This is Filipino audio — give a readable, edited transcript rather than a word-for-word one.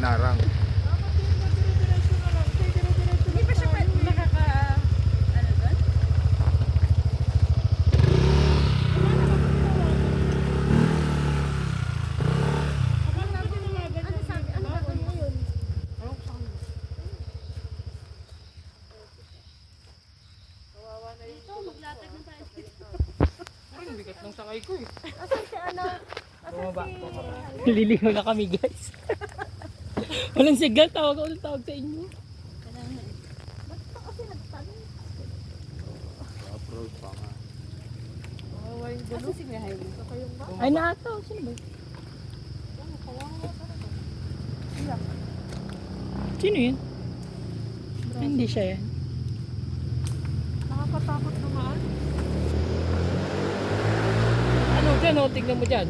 inarang. Hindi pa siya pwede nakaka... Ano doon? Ano sabi? Ano gagawin mo yun? Dito, maglatag na tayo dito. Parang bigat ng sakay ko eh. Asan si ano? Asan si... Liliho na kami guys. Walang signal, tawag ako ng tawag sa inyo. Ba't ito kasi nagtanong? Approach pa nga. Asan si Mihail? Ito kayong ba? Ay naato, sino ba? Sino yun? Ay, hindi siya yan. Nakakatakot naman. Ano dyan, oh, tignan mo dyan.